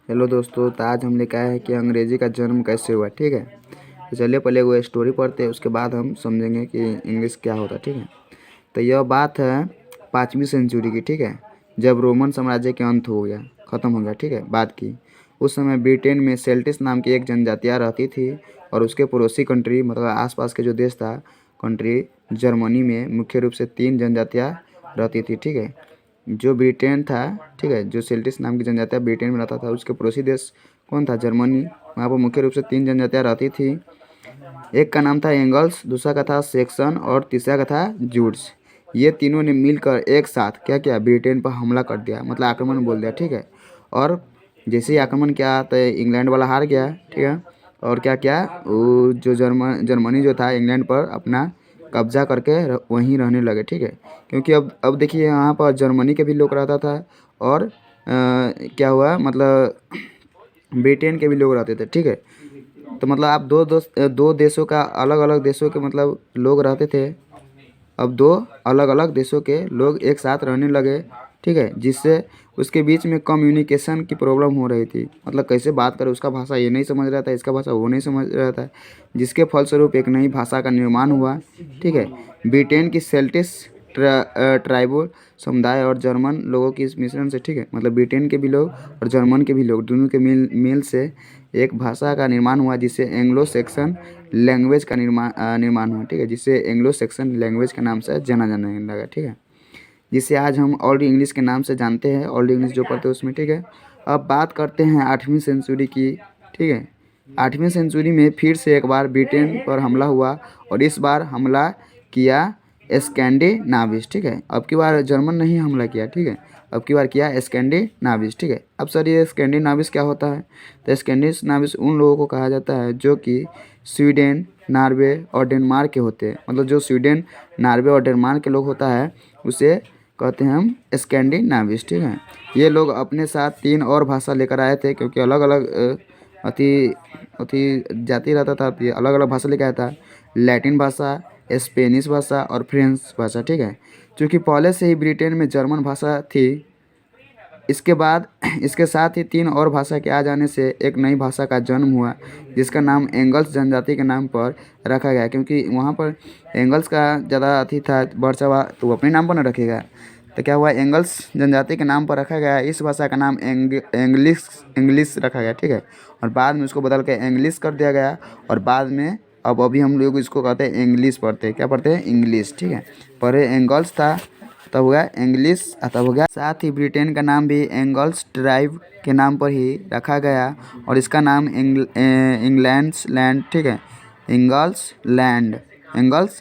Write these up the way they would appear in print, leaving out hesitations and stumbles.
Hello दोस्तों, तो आज हम लेकर आए हैं कि अंग्रेजी का जन्म कैसे हुआ। ठीक है, तो चलिए पहले वो स्टोरी पढ़ते हैं, उसके बाद हम समझेंगे कि इंग्लिश क्या होता है। ठीक है, तो यह बात है 5वीं सेंचुरी की। ठीक है, जब रोमन साम्राज्य के अंत हो गया, ख़त्म हो गया। ठीक है, बात की उस समय ब्रिटेन में सेल्टिस नाम की एक जनजातियाँ रहती थी और उसके पड़ोसी कंट्री मतलब आसपास के जो देश था कंट्री जर्मनी में मुख्य रूप से 3 जनजातियाँ रहती थी। ठीक है, जो ब्रिटेन था, ठीक है, जो सेल्टिस नाम की जनजातियाँ ब्रिटेन में रहता था, उसके पड़ोसी देश कौन था? जर्मनी। वहाँ पर मुख्य रूप से 3 जनजातियाँ रहती थी। एक का नाम था एंगल्स, दूसरा का था सेक्सन और तीसरा का था जूड्स। ये तीनों ने मिलकर एक साथ क्या किया? ब्रिटेन पर हमला कर दिया, मतलब आक्रमण बोल दिया। ठीक है, और जैसे ही आक्रमण किया तो इंग्लैंड वाला हार गया। ठीक है, और क्या क्या वो जो जर्मनी जो था इंग्लैंड पर अपना कब्जा करके वहीं रहने लगे। ठीक है, क्योंकि अब देखिए यहाँ पर जर्मनी के भी लोग रहता था और क्या हुआ मतलब ब्रिटेन के भी लोग रहते थे। ठीक है, तो मतलब आप दो देशों का अलग अलग देशों के मतलब लोग रहते थे। अब दो अलग अलग देशों के लोग एक साथ रहने लगे। ठीक है, जिससे उसके बीच में कम्युनिकेशन की प्रॉब्लम हो रही थी, मतलब कैसे बात करें, उसका भाषा ये नहीं समझ रहा था, इसका भाषा वो नहीं समझ रहा था, जिसके फलस्वरूप एक नई भाषा का निर्माण हुआ। ठीक है, ब्रिटेन की सेल्टिस ट्राइबल समुदाय और जर्मन लोगों की इस मिश्रण से, ठीक है, मतलब ब्रिटेन के भी लोग और जर्मन के भी लोग दोनों के मेल से एक भाषा का निर्माण हुआ, जिससे एंग्लो सेक्सन लैंग्वेज का निर्माण हुआ। ठीक है, जिससे एंग्लो सेक्सन लैंग्वेज के नाम से जाना जाने लगा। ठीक है, जिसे आज हम ओल्ड इंग्लिश के नाम से जानते हैं, ओल्ड इंग्लिश जो पढ़ते हैं उसमें। ठीक है, अब बात करते हैं 8वीं सेंचुरी की। ठीक है, 8वीं सेंचुरी में फिर से एक बार ब्रिटेन पर हमला हुआ और इस बार हमला किया स्कैंडिनाविस। ठीक है, अब की बार जर्मन नहीं हमला किया। ठीक है, अब की बार किया स्कैंडिनाविस। ठीक है, अब सर ये स्कैंडिनाविस क्या होता है? तो स्कैंडिनाविस उन लोगों को कहा जाता है जो कि स्वीडन, नॉर्वे और डेनमार्क के होते हैं। मतलब जो स्वीडन, नॉर्वे और डेनमार्क के लोग होता है उसे कहते हैं हम स्कैंडिनाविस। ठीक है, ये लोग अपने साथ 3 और भाषा लेकर आए थे, क्योंकि अलग अलग अति अति जाति रहता था, ये अलग अलग भाषा लेकर आया था। लैटिन भाषा, स्पेनिश भाषा और फ्रेंच भाषा। ठीक है, क्योंकि पहले से ही ब्रिटेन में जर्मन भाषा थी, इसके बाद इसके साथ ही 3 और भाषा के आ जाने से एक नई भाषा का जन्म हुआ, जिसका नाम एंगल्स जनजाति के नाम पर रखा गया। क्योंकि वहाँ पर एंगल्स का ज़्यादा अति था बढ़चढ़ा, तो वो अपने नाम पर न रखेगा, तो क्या हुआ, एंगल्स जनजाति के नाम पर रखा गया। इस भाषा का नाम इंग्लिश रखा गया। ठीक है, और बाद में उसको बदल के इंग्लिश कर दिया गया, और बाद में अब अभी हम लोग इसको कहते हैं इंग्लिश पढ़ते हैं। क्या पढ़ते हैं? इंग्लिश। ठीक है, पहले एंगल्स था, तब हो गया इंग्लिश, तब हो गया। साथ ही ब्रिटेन का नाम भी एंगल्स ट्राइब के नाम पर ही रखा गया और इसका नाम इंग्लैंड्स लैंड, ठीक है, इंगल्स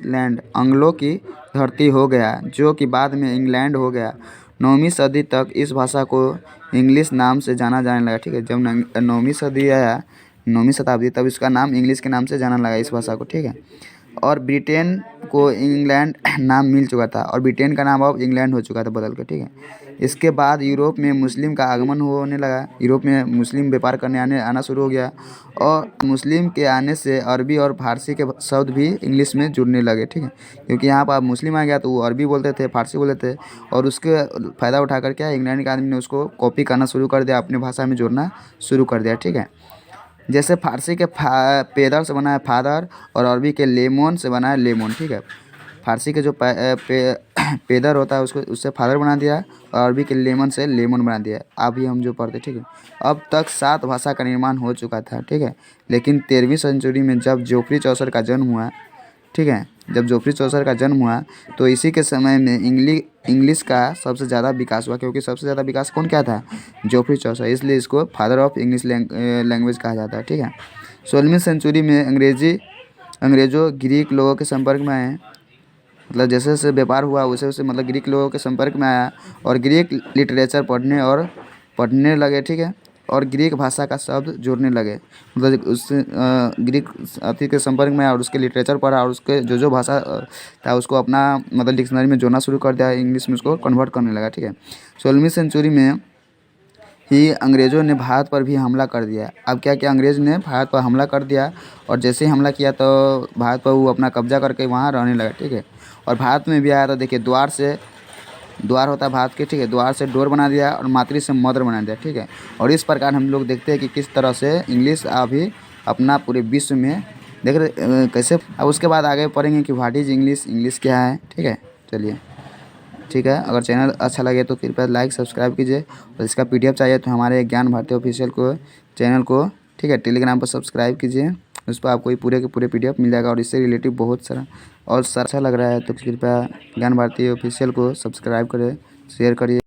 लैंड अंग्लो की धरती हो गया, जो कि बाद में इंग्लैंड हो गया। 9वीं सदी तक इस भाषा को इंग्लिश नाम से जाना जाने लगा। ठीक है, जब 9वीं सदी आया, 9वीं शताब्दी, तब इसका नाम इंग्लिश के नाम से जाना लगा इस भाषा को। ठीक है, और ब्रिटेन को इंग्लैंड नाम मिल चुका था और ब्रिटेन का नाम अब इंग्लैंड हो चुका था बदल के। ठीक है, इसके बाद यूरोप में मुस्लिम का आगमन होने लगा। यूरोप में मुस्लिम व्यापार करने आना शुरू हो गया, और मुस्लिम के आने से अरबी और फारसी के शब्द भी इंग्लिश में जुड़ने लगे। ठीक है, क्योंकि यहाँ पर मुस्लिम आ गया तो वो अरबी बोलते थे, फारसी बोलते थे, और उसके फ़ायदा उठाकर क्या इंग्लैंड के आदमी ने उसको कॉपी करना शुरू कर दिया, अपनी भाषा में जोड़ना शुरू कर दिया। ठीक है, जैसे फारसी के पेदर से बना है फादर, और अरबी के लेमन से बना है लेमन। ठीक है, फारसी के जो पेदर होता है उसको उससे फादर बना दिया, और अरबी के लेमन से लेमन बना दिया। अभी हम जो पढ़ते, ठीक है, अब तक 7 भाषा का निर्माण हो चुका था। ठीक है, लेकिन 13वीं सेंचुरी में जब जोफ्री चौसर का जन्म हुआ, ठीक है, जब जोफ्री चौसर का जन्म हुआ तो इसी के समय में इंग्लिश का सबसे ज़्यादा विकास हुआ, क्योंकि सबसे ज़्यादा विकास कौन क्या था? जोफ्री चौसर, इसलिए इसको फादर ऑफ इंग्लिश लैंग्वेज कहा जाता है। ठीक है, 16वीं सेंचुरी में अंग्रेज़ों ग्रीक लोगों के संपर्क में आए, मतलब जैसे जैसे व्यापार हुआ वैसे वैसे मतलब ग्रीक लोगों के संपर्क में आया और ग्रीक लिटरेचर पढ़ने लगे। ठीक है, और ग्रीक भाषा का शब्द जोड़ने लगे, मतलब उससे ग्रीक अति के संपर्क में आया और उसके लिटरेचर पढ़ा, और उसके जो भाषा था उसको अपना मतलब डिक्शनरी में जोड़ना शुरू कर दिया, इंग्लिश में उसको कन्वर्ट करने लगा। ठीक है, 16वीं सेंचुरी में ही अंग्रेज़ों ने भारत पर भी हमला कर दिया। अब क्या किया, अंग्रेज़ ने भारत पर हमला कर दिया, और जैसे ही हमला किया तो भारत पर वो अपना कब्जा करके वहाँ रहने लगा। ठीक है, और भारत में भी आया तो देखिए द्वार होता है भारत के, ठीक है। द्वार से डोर बना दिया और मातृ से मदर बना दिया, ठीक है। और इस प्रकार हम लोग देखते हैं कि किस तरह से इंग्लिश अभी अपना पूरे विश्व में देख रहे कैसे। अब उसके बाद आगे पढ़ेंगे कि व्हाट इज़ इंग्लिश, इंग्लिश क्या है, ठीक है। चलिए ठीक है। अगर चैनल अच्छा लगे तो कृपया लाइक सब्सक्राइब कीजिए, और इसका PDF चाहिए तो हमारे ज्ञान भारती ऑफिशियल को चैनल को, ठीक है, टेलीग्राम पर सब्सक्राइब कीजिए। उस पर आपको पूरे के पूरे PDF मिल जाएगा, और इससे रिलेटिव बहुत सारा और अच्छा लग रहा है तो कृपया ज्ञान भारती ऑफिशियल को सब्सक्राइब करें, शेयर करिए।